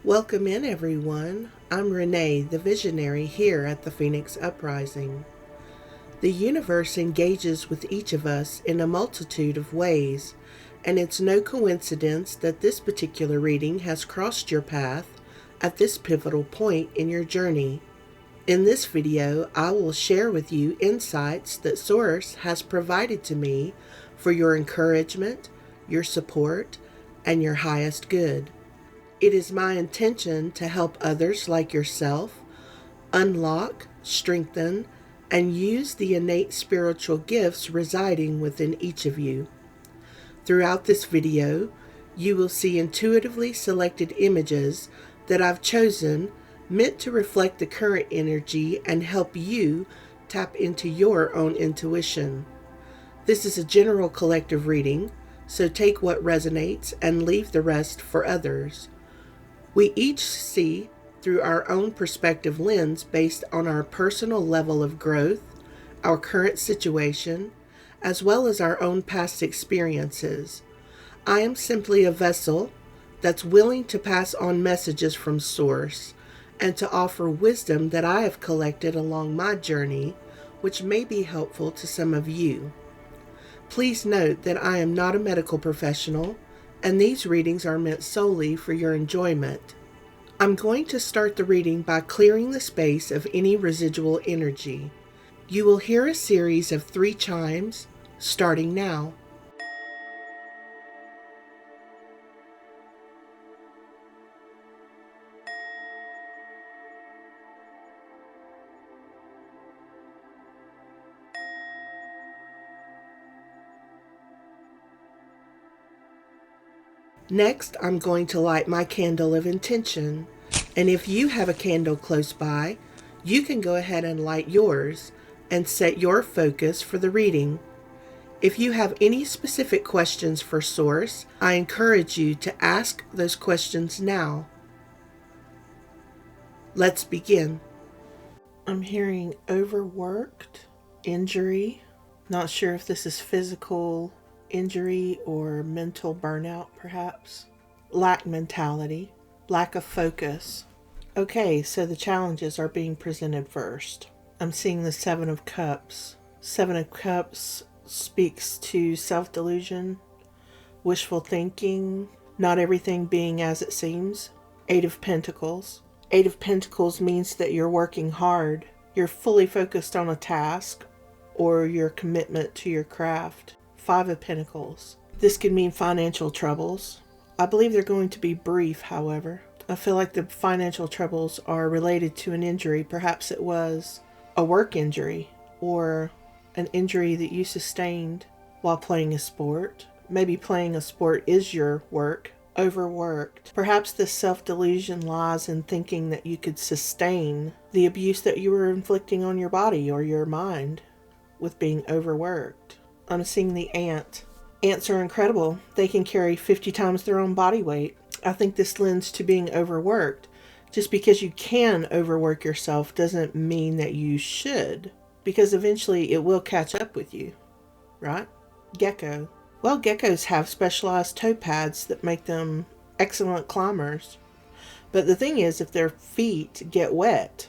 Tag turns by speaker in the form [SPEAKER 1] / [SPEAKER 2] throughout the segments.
[SPEAKER 1] Welcome in, everyone. I'm Renee, the visionary here at the Phoenix Uprising. The universe engages with each of us in a multitude of ways, and it's no coincidence that this particular reading has crossed your path at this pivotal point in your journey. In this video, I will share with you insights that Source has provided to me for your encouragement, your support, and your highest good. It is my intention to help others like yourself unlock, strengthen, and use the innate spiritual gifts residing within each of you. Throughout this video, you will see intuitively selected images that I've chosen meant to reflect the current energy and help you tap into your own intuition. This is a general collective reading, so take what resonates and leave the rest for others. We each see through our own perspective lens based on our personal level of growth, our current situation, as well as our own past experiences. I am simply a vessel that's willing to pass on messages from Source and to offer wisdom that I have collected along my journey, which may be helpful to some of you. Please note that I am not a medical professional, and these readings are meant solely for your enjoyment. I'm going to start the reading by clearing the space of any residual energy. You will hear a series of 3 chimes, starting now. Next, I'm going to light my candle of intention, and if you have a candle close by, you can go ahead and light yours and set your focus for the reading. If you have any specific questions for Source, I encourage you to ask those questions now. Let's begin. I'm hearing overworked, injury. Not sure if this is physical injury or mental burnout, perhaps. Lack mentality, lack of focus. Okay, so the challenges are being presented first. I'm seeing the 7 of Cups. 7 of Cups speaks to self-delusion, wishful thinking, not everything being as it seems. 8 of Pentacles. 8 of Pentacles means that you're working hard. You're fully focused on a task or your commitment to your craft. 5 of Pentacles. This could mean financial troubles. I believe they're going to be brief, however. I feel like the financial troubles are related to an injury. Perhaps it was a work injury or an injury that you sustained while playing a sport. Maybe playing a sport is your work. Overworked. Perhaps this self-delusion lies in thinking that you could sustain the abuse that you were inflicting on your body or your mind with being overworked. I'm seeing the ant. Ants are incredible. They can carry 50 times their own body weight. I think this lends to being overworked. Just because you can overwork yourself doesn't mean that you should, because eventually it will catch up with you, right? Gecko. Well, geckos have specialized toe pads that make them excellent climbers. But the thing is, if their feet get wet,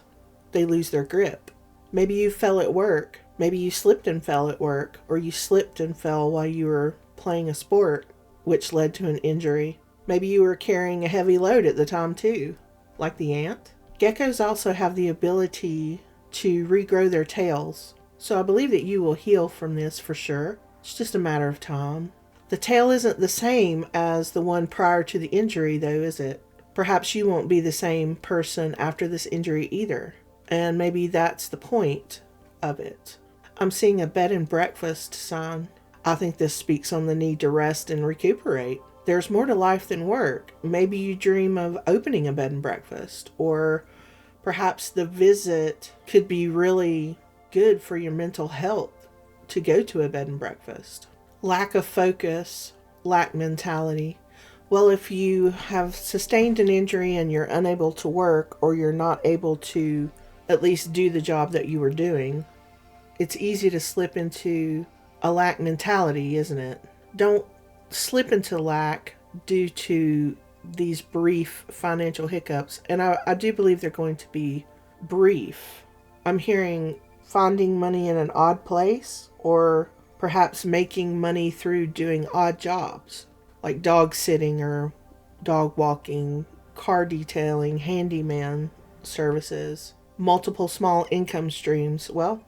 [SPEAKER 1] they lose their grip. Maybe you fell at work. Maybe you slipped and fell at work, or you slipped and fell while you were playing a sport, which led to an injury. Maybe you were carrying a heavy load at the time too, like the ant. Geckos also have the ability to regrow their tails, so I believe that you will heal from this for sure. It's just a matter of time. The tail isn't the same as the one prior to the injury, though, is it? Perhaps you won't be the same person after this injury either, and maybe that's the point of it. I'm seeing a bed and breakfast sign. I think this speaks on the need to rest and recuperate. There's more to life than work. Maybe you dream of opening a bed and breakfast, or perhaps the visit could be really good for your mental health to go to a bed and breakfast. Lack of focus, lack mentality. Well, if you have sustained an injury and you're unable to work, or you're not able to at least do the job that you were doing, it's easy to slip into a lack mentality, isn't it? Don't slip into lack due to these brief financial hiccups, and I do believe they're going to be brief. I'm hearing finding money in an odd place, or perhaps making money through doing odd jobs, like dog sitting or dog walking, car detailing, handyman services, multiple small income streams. Well,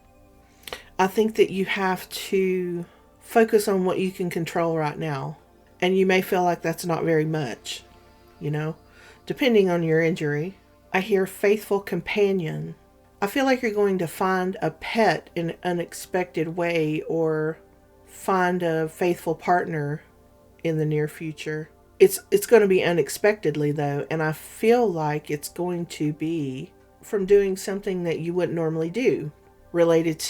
[SPEAKER 1] I think that you have to focus on what you can control right now. And you may feel like that's not very much, you know, depending on your injury. I hear faithful companion. I feel like you're going to find a pet in an unexpected way, or find a faithful partner in the near future. It's going to be unexpectedly though, and I feel like it's going to be from doing something that you wouldn't normally do, related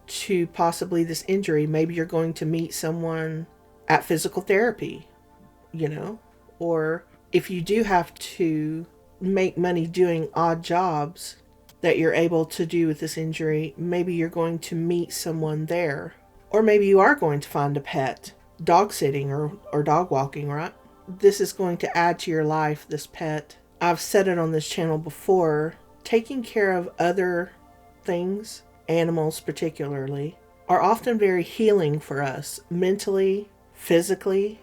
[SPEAKER 1] to possibly this injury. Maybe you're going to meet someone at physical therapy, you know, or if you do have to make money doing odd jobs that you're able to do with this injury, maybe you're going to meet someone there. Or maybe you are going to find a pet, dog sitting or dog walking, right? This is going to add to your life, this pet. I've said it on this channel before, taking care of other things, animals particularly, are often very healing for us mentally, physically,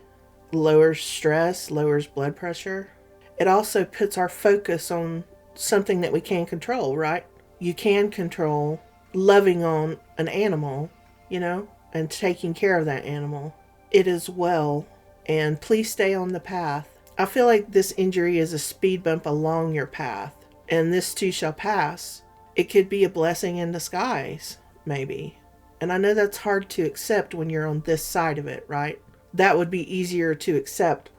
[SPEAKER 1] lowers stress, lowers blood pressure. It also puts our focus on something that we can control, right? You can control loving on an animal, you know, and taking care of that animal. It is well, and please stay on the path. I feel like this injury is a speed bump along your path, and this too shall pass. It could be a blessing in disguise, maybe. And I know that's hard to accept when you're on this side of it, right? That would be easier to accept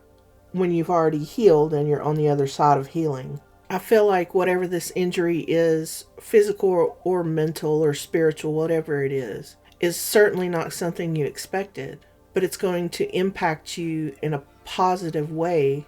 [SPEAKER 1] when you've already healed and you're on the other side of healing. I feel like whatever this injury is, physical or mental or spiritual, whatever it is certainly not something you expected, but it's going to impact you in a positive way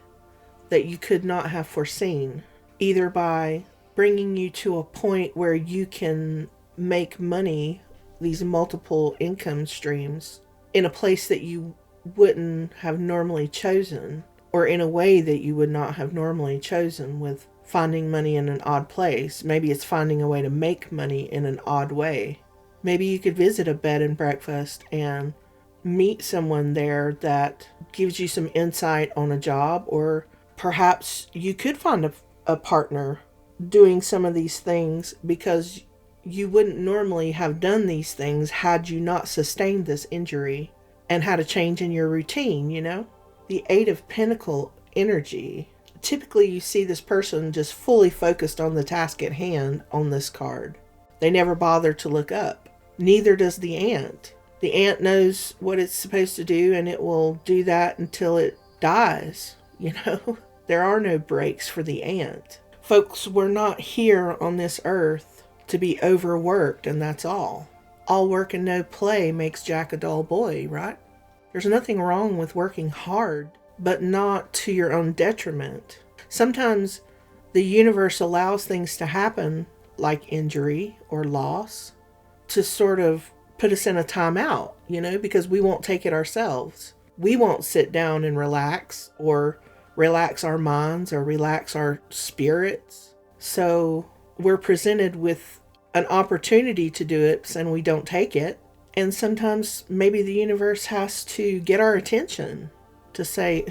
[SPEAKER 1] that you could not have foreseen, either by bringing you to a point where you can make money, these multiple income streams, in a place that you wouldn't have normally chosen, or in a way that you would not have normally chosen, with finding money in an odd place. Maybe it's finding a way to make money in an odd way. Maybe you could visit a bed and breakfast and meet someone there that gives you some insight on a job, or perhaps you could find a partner doing some of these things, because you wouldn't normally have done these things had you not sustained this injury and had a change in your routine, you know? The Eight of Pentacles energy. Typically you see this person just fully focused on the task at hand on this card. They never bother to look up. Neither does the ant. The ant knows what it's supposed to do, and it will do that until it dies, you know? There are no breaks for the ant. Folks, we're not here on this earth to be overworked, and that's all. All work and no play makes Jack a dull boy, right? There's nothing wrong with working hard, but not to your own detriment. Sometimes the universe allows things to happen, like injury or loss, to sort of put us in a timeout, you know, because we won't take it ourselves. We won't sit down and relax, or relax our minds, or relax our spirits. So we're presented with an opportunity to do it, and we don't take it. And sometimes maybe the universe has to get our attention to say,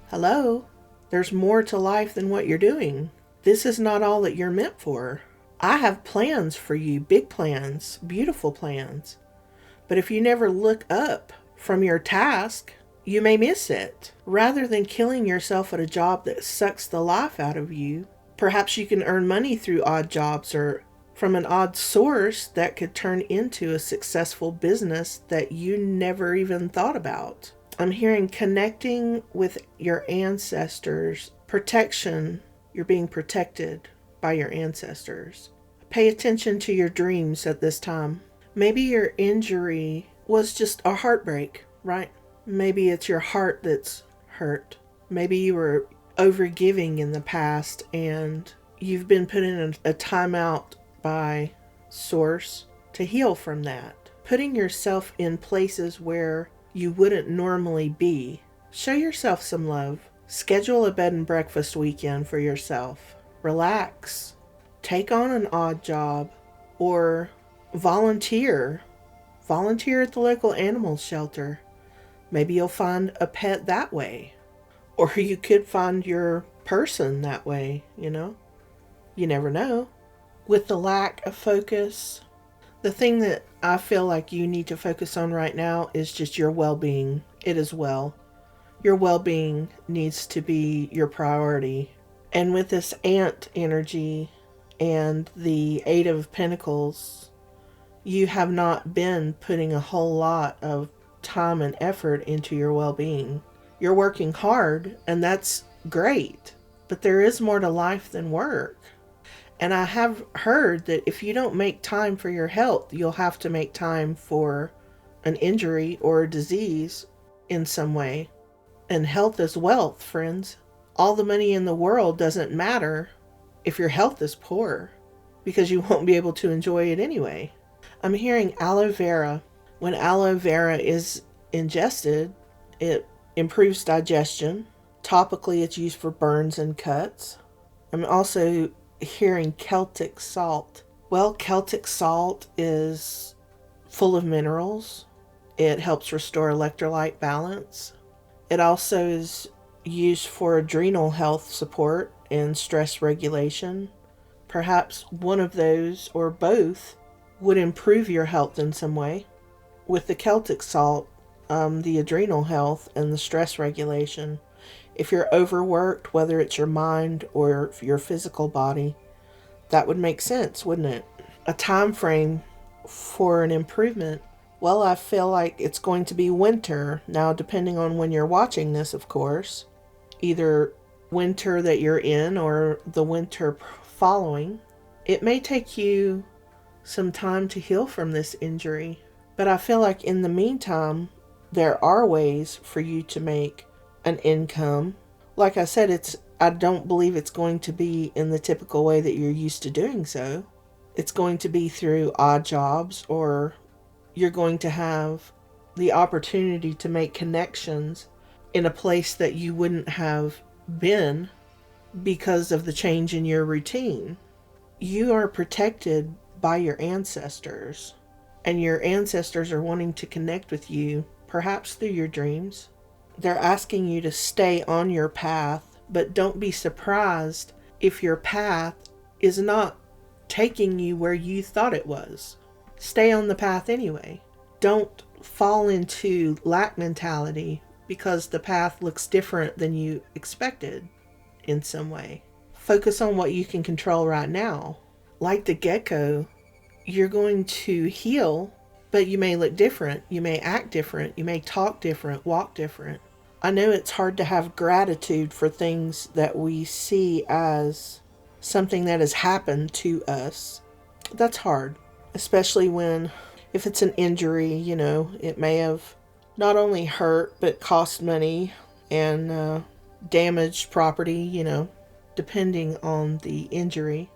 [SPEAKER 1] hello, there's more to life than what you're doing. This is not all that you're meant for. I have plans for you, big plans, beautiful plans. But if you never look up from your task, you may miss it. Rather than killing yourself at a job that sucks the life out of you, perhaps you can earn money through odd jobs, or from an odd source that could turn into a successful business that you never even thought about. I'm hearing connecting with your ancestors, protection. You're being protected by your ancestors. Pay attention to your dreams at this time. Maybe your injury was just a heartbreak, right? Maybe it's your heart that's hurt. Maybe you were overgiving in the past and you've been put in a timeout by source to heal from that. Putting yourself in places where you wouldn't normally be. Show yourself some love. Schedule a bed and breakfast weekend for yourself. Relax. Take on an odd job or volunteer. Volunteer at the local animal shelter. Maybe you'll find a pet that way. Or you could find your person that way, you know? You never know. With the lack of focus, the thing that I feel like you need to focus on right now is just your well being. It is well. Your well being needs to be your priority. And with this ant energy and the Eight of Pentacles, you have not been putting a whole lot of time and effort into your well being. You're working hard, and that's great, but there is more to life than work. And I have heard that if you don't make time for your health, you'll have to make time for an injury or a disease in some way. And health is wealth, friends. All the money in the world doesn't matter if your health is poor, because you won't be able to enjoy it anyway. I'm hearing aloe vera. When aloe vera is ingested, it improves digestion. Topically, it's used for burns and cuts. I'm also hearing Celtic salt. Well, Celtic salt is full of minerals. It helps restore electrolyte balance. It also is used for adrenal health support and stress regulation. Perhaps one of those or both would improve your health in some way. With the Celtic salt, the adrenal health and the stress regulation. If you're overworked, whether it's your mind or your physical body, that would make sense, wouldn't it? A time frame for an improvement. Well, I feel like it's going to be winter. Now, depending on when you're watching this, of course, either winter that you're in or the winter following, it may take you some time to heal from this injury. But I feel like in the meantime, there are ways for you to make an income. Like I said, I don't believe it's going to be in the typical way that you're used to doing so. It's going to be through odd jobs, or you're going to have the opportunity to make connections in a place that you wouldn't have been because of the change in your routine. You are protected by your ancestors, and your ancestors are wanting to connect with you, perhaps through your dreams. They're asking you to stay on your path, but don't be surprised if your path is not taking you where you thought it was. Stay on the path anyway. Don't fall into lack mentality because the path looks different than you expected in some way. Focus on what you can control right now. Like the gecko, you're going to heal, but you may look different. You may act different. You may talk different, walk different. I know it's hard to have gratitude for things that we see as something that has happened to us. That's hard, especially if it's an injury, it may have not only hurt, but cost money and damaged property, depending on the injury.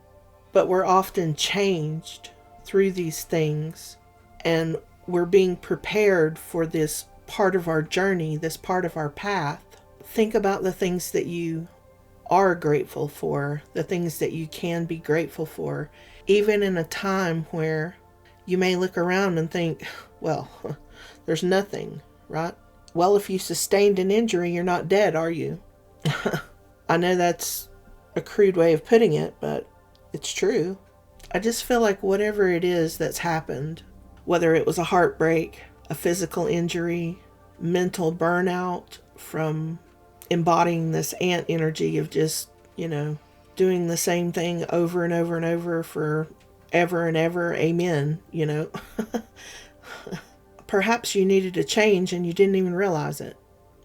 [SPEAKER 1] But we're often changed through these things, and we're being prepared for this part of our journey, this part of our path. Think about the things that you are grateful for, the things that you can be grateful for, even in a time where you may look around and think, well, there's nothing, right? Well, if you sustained an injury, you're not dead, are you? I know that's a crude way of putting it, but it's true. I just feel like whatever it is that's happened, whether it was a heartbreak, a physical injury, mental burnout from embodying this ant energy of just, doing the same thing over and over and over for ever and ever, amen, Perhaps you needed a change and you didn't even realize it.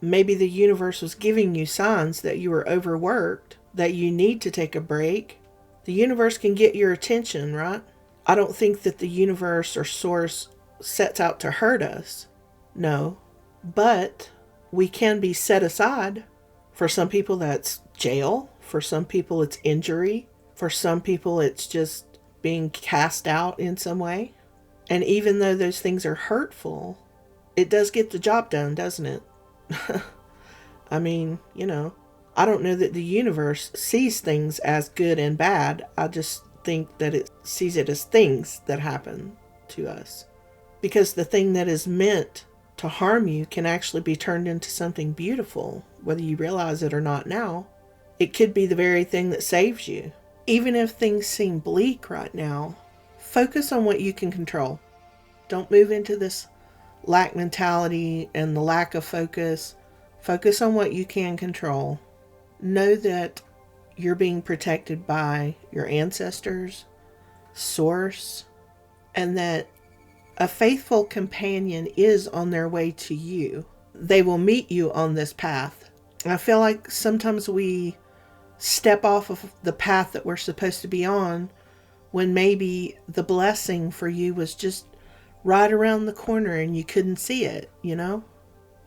[SPEAKER 1] Maybe the universe was giving you signs that you were overworked, that you need to take a break. The universe can get your attention, right? I don't think that the universe or source sets out to hurt us. No. But we can be set aside. For some people, that's jail. For some people, it's injury. For some people, it's just being cast out in some way. And even though those things are hurtful, it does get the job done, doesn't it? I mean, I don't know that the universe sees things as good and bad. I just think that it sees it as things that happen to us. Because the thing that is meant to harm you can actually be turned into something beautiful, whether you realize it or not now. It could be the very thing that saves you. Even if things seem bleak right now, focus on what you can control. Don't move into this lack mentality and the lack of focus. Focus on what you can control. Know that you're being protected by your ancestors, source, and that a faithful companion is on their way to you. They will meet you on this path. I feel like sometimes we step off of the path that we're supposed to be on when maybe the blessing for you was just right around the corner and you couldn't see it, you know?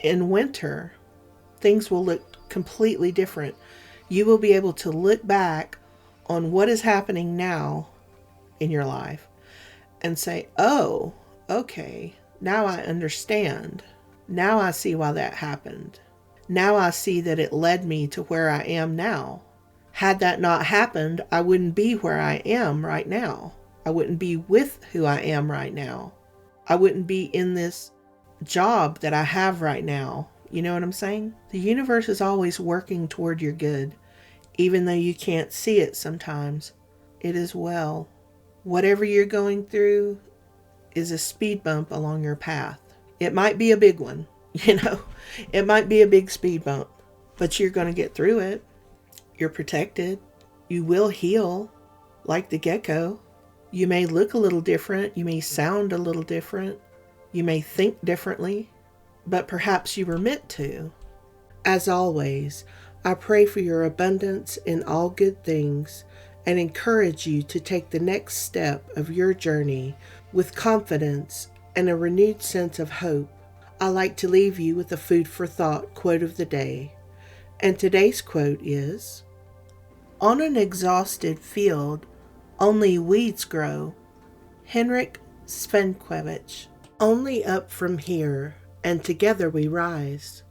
[SPEAKER 1] In winter, things will look completely different. You will be able to look back on what is happening now in your life and say, oh, okay, now I understand. Now I see why that happened. Now I see that it led me to where I am now. Had that not happened, I wouldn't be where I am right now. I wouldn't be with who I am right now. I wouldn't be in this job that I have right now. You know what I'm saying? The universe is always working toward your good, even though you can't see it sometimes. It is well. Whatever you're going through is a speed bump along your path. It might be a big one, it might be a big speed bump, but you're going to get through it. You're protected. You will heal like the gecko. You may look a little different. You may sound a little different. You may think differently, but perhaps you were meant to. As always, I pray for your abundance in all good things and encourage you to take the next step of your journey with confidence and a renewed sense of hope. I like to leave you with a food for thought quote of the day. And today's quote is, "On an exhausted field, only weeds grow." Henrik Svenkiewicz. Only up from here, and together we rise.